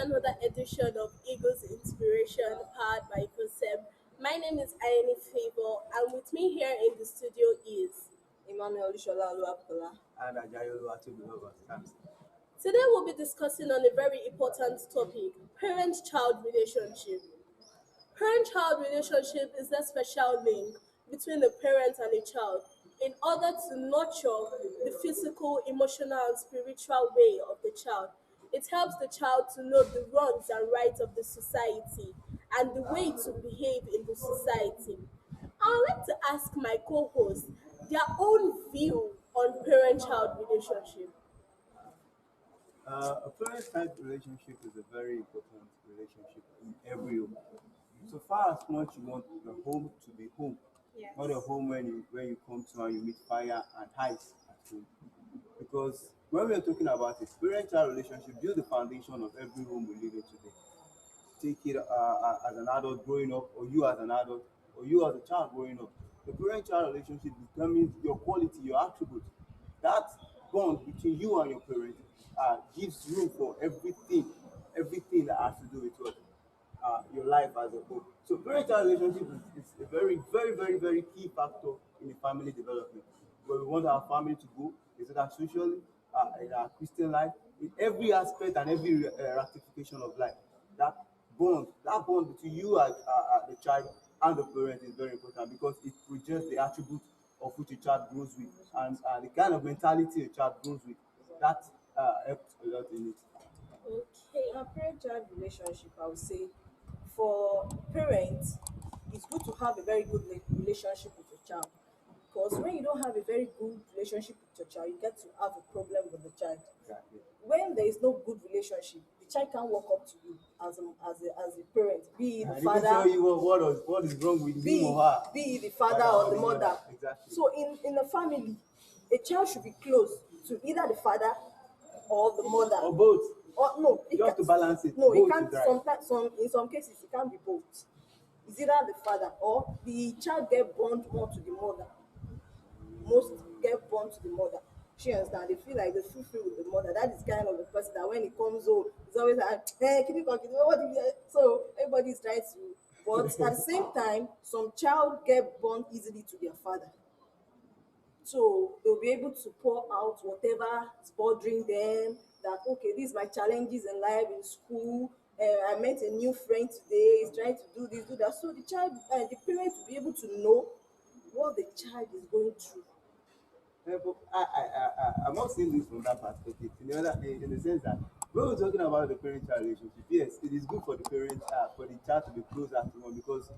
another edition of Eagles Inspiration powered by Ecosem. My name is Ayani Favor, and with me here in the studio is. Emmanuel Ishola Oluwakola. And Ajayolu Atubilova stamps. Today we'll be discussing on a very important topic, parent-child relationship. Parent-child relationship is that special link between a parent and a child in order to nurture the physical, emotional, and spiritual way of the child. It helps the child to know the wrongs and rights of the society and the way to behave in the society. I would like to ask my co-host their own view on parent-child relationship. A parent-child relationship is a very important relationship in every home. So far as much you want the home to be home, not a home when you come to and you meet fire and ice at home. Because when we are talking about it, parent-child relationship build the foundation of every home we live in today. Take it as an adult growing up, or you as an adult, or you as a child growing up. The parent-child relationship determines your quality, your attribute. That bond between you and your parent gives room for everything that has to do with what your life as a whole. So parent-child relationship is a very, very, very, very key factor in the family development. Where we want our family to go, is that socially, in our Christian life, in every aspect and every ratification of life. That that bond between you as the child and the parent is very important because it projects the attribute of which a child grows with and the kind of mentality a child grows with. That helps a lot in it. Okay. Parent-child relationship, I would say, for parents, it's good to have a very good relationship with your child. Because when you don't have a very good relationship with your child, you get to have a problem with the child. Exactly. When there is no good relationship, the child can't walk up to you as a parent, be it the And even tell father, you what is wrong with him be or her. be it the father or the mother. Exactly. So in a family, a child should be close to either the father or the mother. Or both. Or no, Just to balance it. no, it Both can't. is right. Sometimes, in some cases, it can't be both. It's either the father or the child get born more to the mother. Most get born to the mother. She understand. They feel like they feel free with the mother. That is kind of the person that when he comes home, he's always like, "Hey, kiddy, kiddy, what did you?" So everybody is trying to. But at the same time, some child get born easily to their father. So they'll be able to pour out whatever is bothering them. That okay, these are my challenges in life, in school. I met a new friend today. He's trying to do this, do that. So the child, the parent will be able to know what the child is going through. Yeah, but I'm not seeing this from that perspective. In the sense that when we're talking about the parent-child relationship, yes, it is good for the parent, for the child to be closer to one because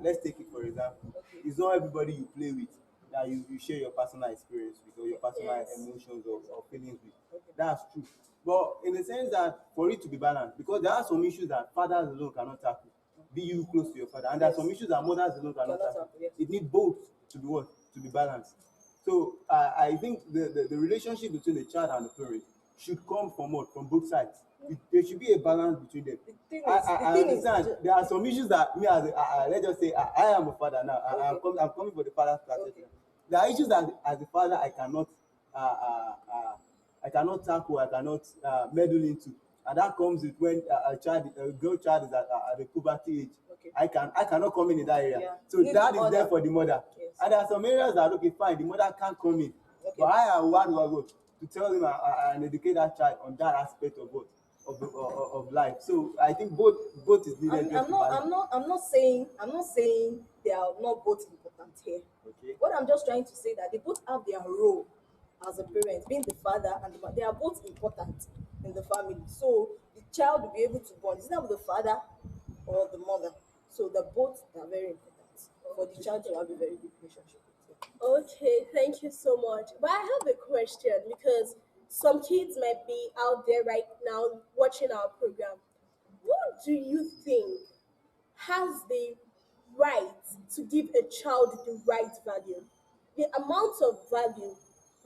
let's take it for example. Okay. It's not everybody you play with that you share your personal experience with or your personal Yes. emotions or feelings with. Okay. That's true. But in the sense that for it to be balanced, because there are some issues that fathers alone cannot tackle, be you close to your father, and there are some Yes. issues that mothers alone cannot Cannot tackle. tackle, yes. It needs both to be what? To be balanced. So I think the relationship between the child and the parent should come from what? From both sides. There should be a balance between them. The thing I, is, I, the I thing is, understand there are some issues that me as let's just say I am a father now. Okay. I'm coming for the father's Okay. perspective. There are issues that as a father I cannot tackle, I cannot meddle into, and that comes with when a girl child is at the puberty age. Okay. I cannot come in that area. Yeah. So Need that the is there mother. for the mother. Yes. And there are some areas that okay fine, the mother can't come in. Okay. But I am one who I go to tell him and educate that child on that aspect of what of life. So I think both is needed just I'm to not balance. I'm not I'm not saying they are not both important here. Okay. What I'm just trying to say that they both have their role as a parent, being the father and the mother. They are both important in the family. So the child will be able to bond. It's not with the father or the mother. So the both are very important for the child to have a very good relationship with them. Okay, thank you so much. But I have a question because some kids might be out there right now watching our program. Who do you think has the right to give a child the right value? The amount of value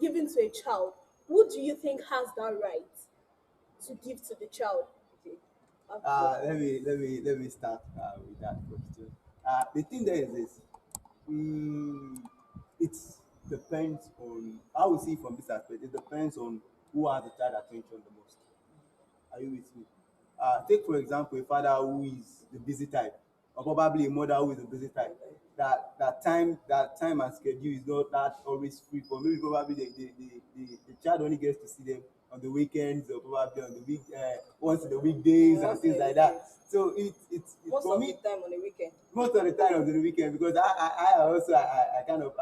given to a child, who do you think has that right to give to the child? Okay. After Let me start with that question. The thing there is this. It depends on how we see it from this aspect. It depends on who has the child attention the most. Are you with me? take for example a father who is the busy type, or probably a mother who is the busy type. That time and schedule is not that always free for, maybe probably the child only gets to see them on the weekends, or probably on the once in the weekdays and Once things in a like that. weekend. So it's Most for of me, the time on the weekend. most of the time on the weekend, because I kind of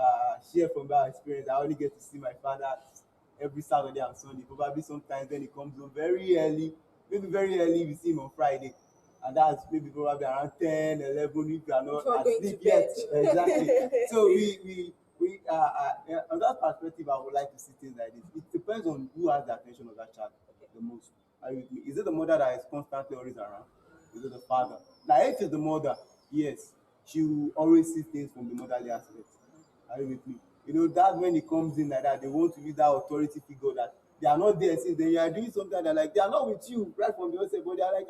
share from that experience. I only get to see my father every Saturday and Sunday. Probably sometimes when he comes home very early, maybe very early, we see him on Friday, and that's maybe probably around 10, 11 if you are not Before going to asleep yet. bed. Exactly. So on that perspective, I would like to see things like this. It depends on who has the attention of that child the most. Are you with me? Is it the mother that is constantly always around? Is it the father? Now, if it's the mother, yes, she will always see things from the motherly aspect. Are you with me? You know, that when it comes in like that, they want to use that authority figure that they are not there since then you are doing something, they're like, they are not with you right from the onset, but they are like,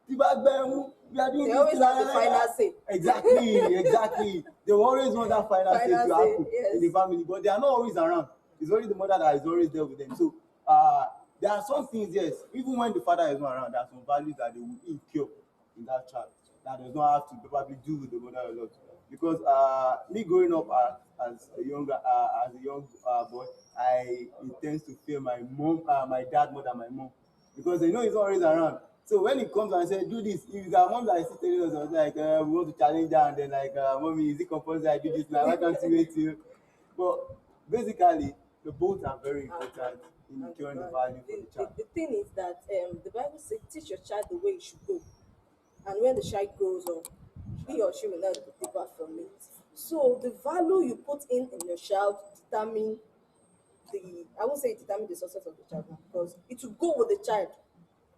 the back bend, we are doing They this always thing, have the final say. Exactly. They will always want that final say Final to say, happen yes. in the family, but they are not always around. It's only the mother that is always there with them. So there are some things, yes, even when the father is not around, there are some values that they will incur in that child that does not have to probably do with the mother a lot. Because me growing up as a young boy, I intend to fear my dad more than my mom, because they know he's always around. So when he comes and says, do this, if our mom that is telling us, was like, we want to challenge her, and then like, mommy, is it compulsory I do this now? Why can't you wait till? But basically, the both are very important in And incurring the value for the child. the thing is that the Bible says, teach your child the way he should go. And when the child grows up, he or she will not depart from it. So the value you put in your child determine I won't say it determine the success of the child now, because it will go with the child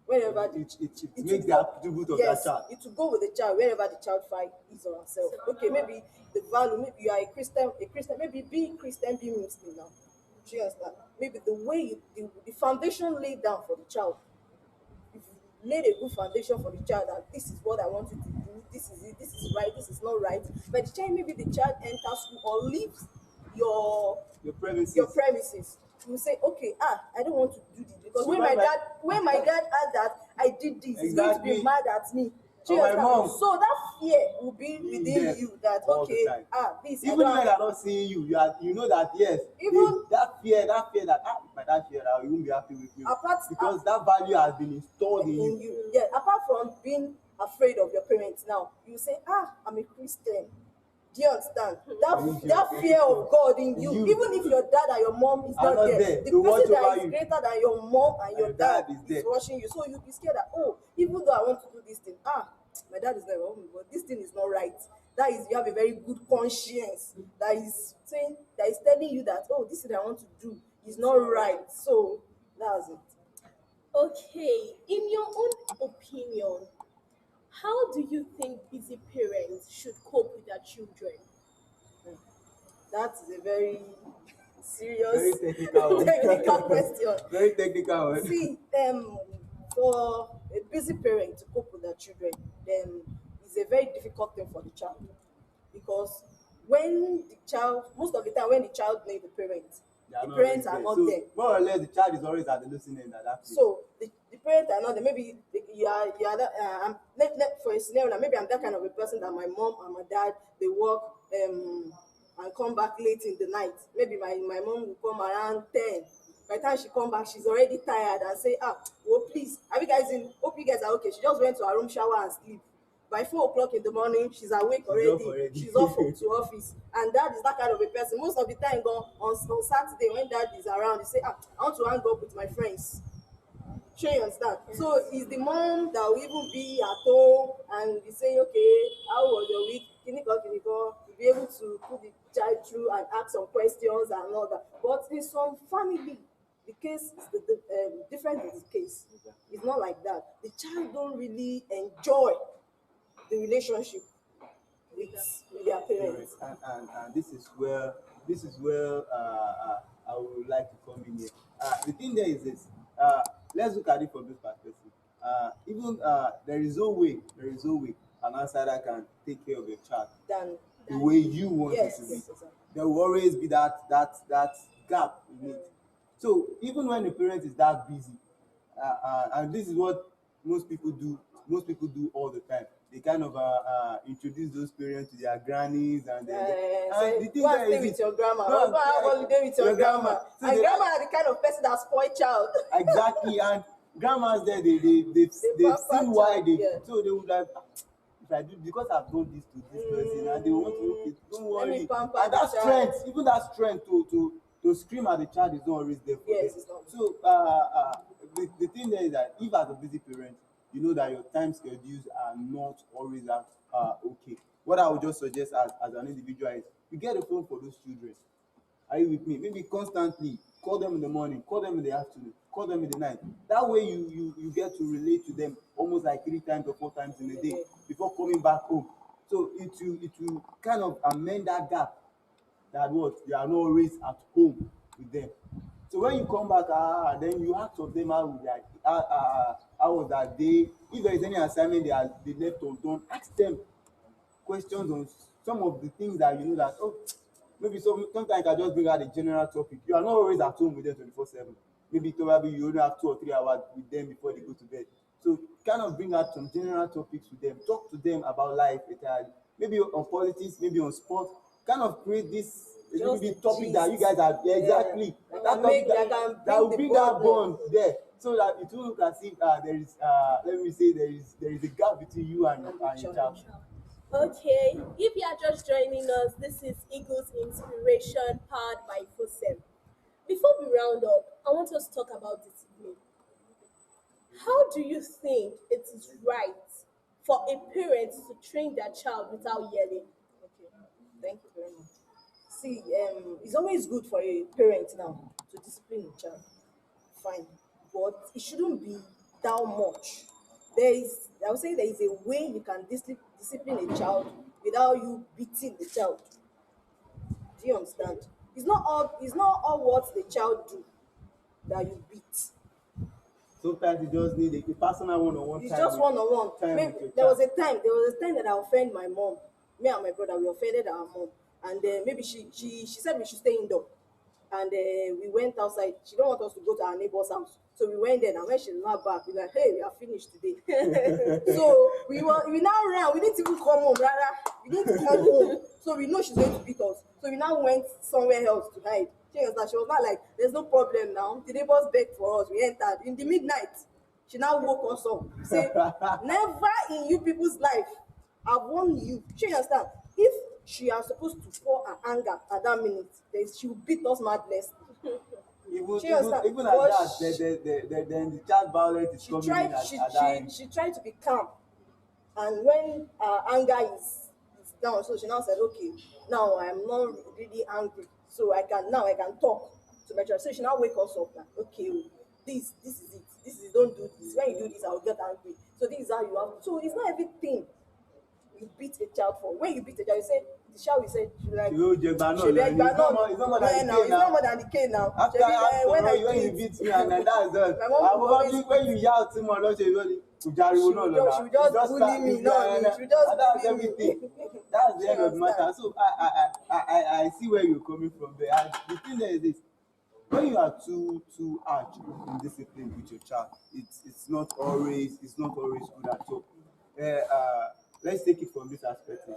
wherever It will makes the attribute of yes, that child. it will go with the child wherever the child finds his or herself. Okay, maybe the value, maybe you are a Christian, maybe be Christian, be Muslim now. Do you understand? Maybe the way the foundation laid down for the child, if you laid a good foundation for the child, that this is what I want you to do, this is it, this is right, this is not right. But the child, maybe the child enters school or leaves Your premises. your premises, you will say, okay, I don't want to do this, because So when when my dad had that, I did this, he's going to be Exactly. mad at me. Do Or you my understand? mom. So that fear will be In within them you, that all the okay, time. this I Even don't when they have are not seeing you, you know that yes, Even- that fear that if my dad fear that he won't be happy with me, Apart- because that value has been installed in in you. you. Yeah, apart from being afraid of your parents now, you say, I'm a Christian. Do you understand? That fear of God in you, even if your dad and your mom is Are not not there, there the to watch person that over is you. greater than your mom and your dad is is there. watching you. So you'll be scared that, even though I want to do this thing, my dad is not around me, but this thing is not right. That is, you have a very good conscience that is saying, that is telling you that, this thing I want to do is not right. So that's it. Okay, in your own opinion, how do you think busy parents should cope with their children? That is a very Very serious technical one. technical question. Very technical one. See, for a busy parent to cope with their children, then it's a very difficult thing for the child, because most of the time, when the child needs the parents, They are the not parents always are there. not So there. more or less, the child is always at the listening end at that place. So the parents are not there. Maybe you are that, for a scenario now, maybe I'm that kind of a person that my mom and my dad, they work and come back late in the night. Maybe my mom will come around 10. By the time she come back, she's already tired and say, well, please, hope you guys are okay. She just went to her room, shower and sleep. By 4 o'clock in the morning, she's awake She's off already. already. She's off to office. And dad is that kind of a person. Most of the time, on Saturday, when dad is around, he say, I want to hang up with my friends. Sure, you understand? Yes. So it's the mom that will even be at home and be saying, okay, how was your week? Kiniko, you'll be able to put the child through and ask some questions and all that. But in some family, the case is different in the case. It's not like that. The child don't really enjoy the relationship with their parents. And this is where I would like to come in here. The thing there is this. Let's look at it from this perspective. Even there is no way an outsider can take care of your child Than the way you want it yes, to be. yes, exactly. There will always be that gap in it. So even when the parent is that busy, and this is what most people do all the time. They kind of introduce those parents to their grannies, and then Say, the thing go and there stay is with your grandma, go or and go and have holiday with your grandma. So And they grandma like, are the kind of person that spoil child. exactly, and grandmas there, they've pamper seen why child, they, yeah. so they would like, if I do, because I've done this to this person, and they want to, okay, don't Let me worry. pamper And the that child. strength, even that strength to scream at the child is not always there for Yes, them. it's not. So the thing there is that if as a busy parent, you know that your time schedules are not always that okay. What I would just suggest as an individual is you get a phone for those children. Are you with me? Maybe constantly call them in the morning, call them in the afternoon, call them in the night. That way you get to relate to them almost like 3 times or 4 times in a day before coming back home. So it will kind of amend that gap, that what you are not always at home with them. So when you come back, then you ask of them how like how was that day. If there is any assignment they left undone, ask them questions on some of the things that you know that, oh, maybe sometimes I can just bring out a general topic. You are not always at home with them 24/7. Maybe probably you only have 2 or 3 hours with them before they go to bed. So kind of bring out some general topics with them. Talk to them about life entirely. Maybe on politics, maybe on sport. Kind of create this little Just bit the topic that you gist. guys are, yeah, Yeah. exactly. That That can topic that will the bring that bond. bond there. So that it will look as if there is let me say there is a gap between you and your child. Okay, if you are just joining us, this is Eagles Inspiration powered by FOSEM. Before we round up, I want us to talk about discipline. How do you think it is right for a parent to train their child without yelling? Okay, thank you very much. See, it's always good for a parent now to discipline a child. Fine, but it shouldn't be that much. I would say there is a way you can discipline a child without you beating the child. Do you understand? It's not all what the child do that you beat. Sometimes you just need a personal one-on-one It's time just with one on one. time Maybe with your there was child. a time that I offended my mom. Me and my brother, we offended our mom, and maybe she said we should stay indoor, and we went outside. She don't want us to go to our neighbor's house, so we went there. And when she not back, we like, hey, we are finished today. So we now ran. We didn't even come home, rather. We didn't come home, so we know she's going to beat us. So we now went somewhere else to hide. She was not like, there's no problem now. The neighbors begged for us. We entered in the midnight. She now woke us up. Say, never in you people's life. I've warned you. She understand. If she are supposed to pour her anger at that minute, then she will beat us madness. Even She even understand. even at But that, then the child violence is she coming in tried. at that end. She tried to be calm, and when her anger is down, so she now said, okay, now I am not really angry, so I can talk to my child. So she now wake us up like, okay, oh, this is it. This is don't do this. When you do this, I will get angry. So this is how you have. So it's not everything you beat a child for. When you beat a child, you say the child will say she like Ìwé oúnjẹ gba náà she lọ like ni. It's not more than now the it's cane not more now. than the cane now. After Shebi, when I when you do beat it, me and then that's done. my mom And will probably always when you yell tí mo lọ ṣe ìwé kò jariwo náà lọ she will just bully me, no, she will just and that's bully me. everything. That's the She end of the matter. understand. So I see where you're coming from there. And the thing there is this: when you are too harsh in discipline with your child, it's not always good at all. Let's take it from this aspect.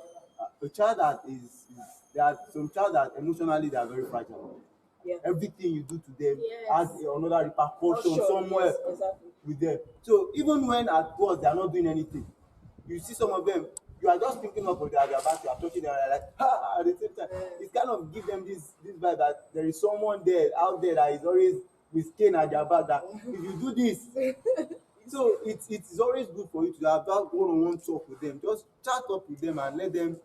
A child that is there are some child that emotionally they are very fragile. Yeah. Everything you do to them Yes. has another repercussion Sure, somewhere yes, exactly. with them. So even when at work they are not doing anything, you see some of them, you are just thinking of their back, you are touching them like at the same time. It kind of give them this vibe that there is someone there out there that is always with cane at their back, that if you do this. So it is always good for you to have that one-on-one talk with them. Just chat up with them and let them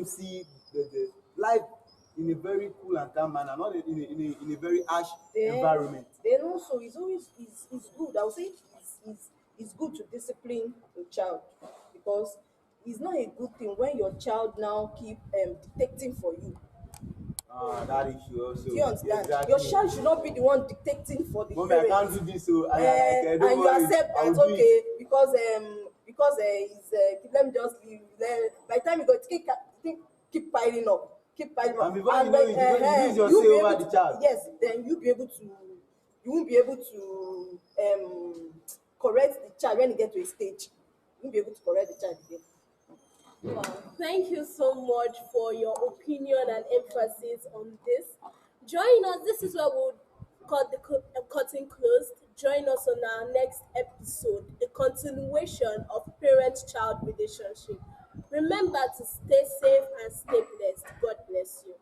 see the life in a very cool and calm manner, not in a very harsh environment. Then also it's good. I would say it's good to discipline your child, because it's not a good thing when your child now keep dictating for you. That issue also. Do you understand? Exactly. Your child should not be the one dictating for the Mommy, I parent. can't do this, so And don't you worry, accept I will that, do it. okay, because he's let me just leave. Then by the time you go, keep piling up, And before you know it, you lose your you'll say be over able the to, child. yes, then you won't be able to correct the child when he get to a stage. You won't be able to correct the child again. Wow. Thank you so much for your opinion and emphasis on this. Join us. This is where we'll cut the curtain closed. Join us on our next episode, a continuation of parent-child relationship. Remember to stay safe and stay blessed. God bless you.